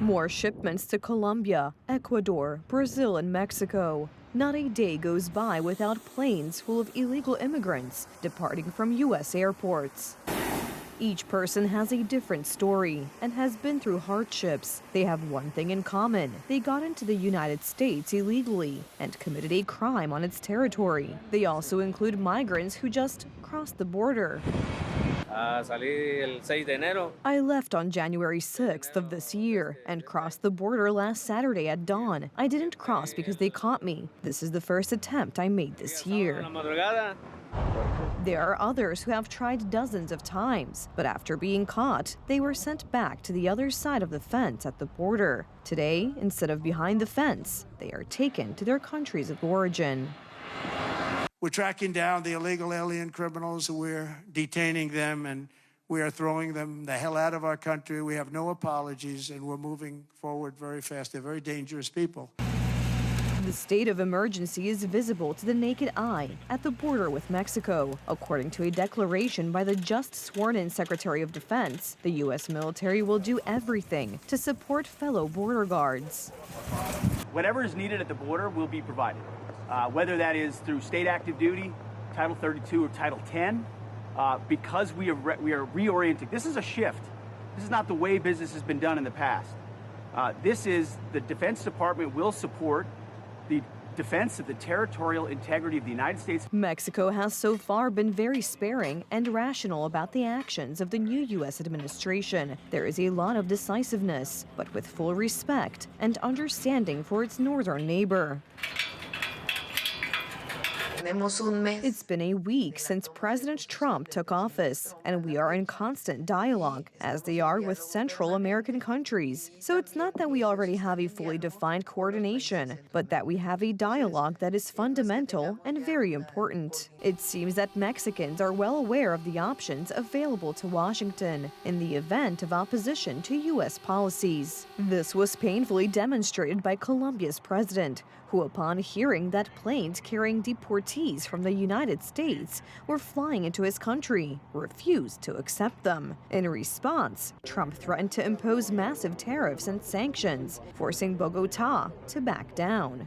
More shipments to Colombia, Ecuador, Brazil, and Mexico. Not a day goes by without planes full of illegal immigrants departing from U.S. airports. Each person has a different story and has been through hardships. They have one thing in common. They got into the United States illegally and committed a crime on its territory. They also include migrants who just crossed the border. I left on January 6th of this year and crossed the border last Saturday at dawn. I didn't cross because they caught me. This is the first attempt I made this year. There are others who have tried dozens of times, but after being caught, they were sent back to the other side of the fence at the border. Today, instead of behind the fence, they are taken to their countries of origin. We're tracking down the illegal alien criminals. We're detaining them, and we are throwing them the hell out of our country. We have no apologies, and we're moving forward very fast. They're very dangerous people. The state of emergency is visible to the naked eye at the border with Mexico. According to a declaration by the just sworn-in Secretary of Defense, the U.S. military will do everything to support fellow border guards. Whatever is needed at the border will be provided, whether that is through state active duty, Title 32 or Title 10, because we are reorienting. This is a shift. This is not the way business has been done in the past. This is the Defense Department will support the defense of the territorial integrity of the United States. Mexico has so far been very sparing and rational about the actions of the new U.S. administration. There is a lot of decisiveness, but with full respect and understanding for its northern neighbor. It's been a week since President Trump took office, and we are in constant dialogue, as they are with Central American countries. So it's not that we already have a fully defined coordination, but that we have a dialogue that is fundamental and very important. It seems that Mexicans are well aware of the options available to Washington in the event of opposition to U.S. policies. This was painfully demonstrated by Colombia's president, who, upon hearing that planes carrying deportees from the United States were flying into his country, refused to accept them. In response, Trump threatened to impose massive tariffs and sanctions, forcing Bogotá to back down.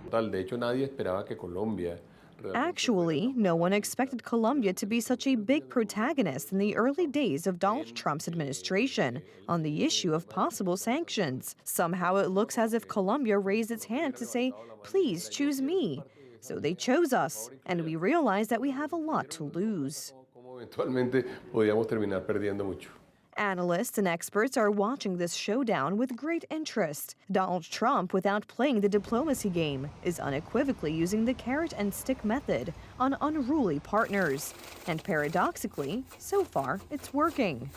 Actually, no one expected Colombia to be such a big protagonist in the early days of Donald Trump's administration on the issue of possible sanctions. Somehow it looks as if Colombia raised its hand to say, "Please choose me." So they chose us, and we realized that we have a lot to lose. Analysts and experts are watching this showdown with great interest. Donald Trump, without playing the diplomacy game, is unequivocally using the carrot and stick method on unruly partners. And paradoxically, so far, it's working.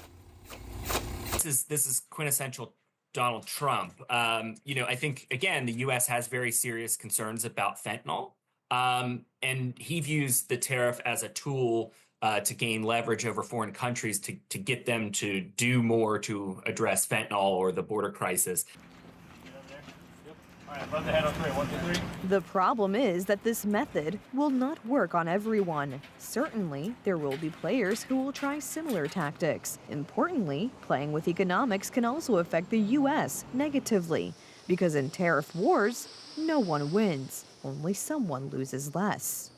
This is quintessential Donald Trump. I think, again, the U.S. has very serious concerns about fentanyl, and he views the tariff as a tool to gain leverage over foreign countries to get them to do more to address fentanyl or the border crisis. The problem is that this method will not work on everyone. Certainly, there will be players who will try similar tactics. Importantly, playing with economics can also affect the U.S. negatively, because in tariff wars, no one wins, only someone loses less.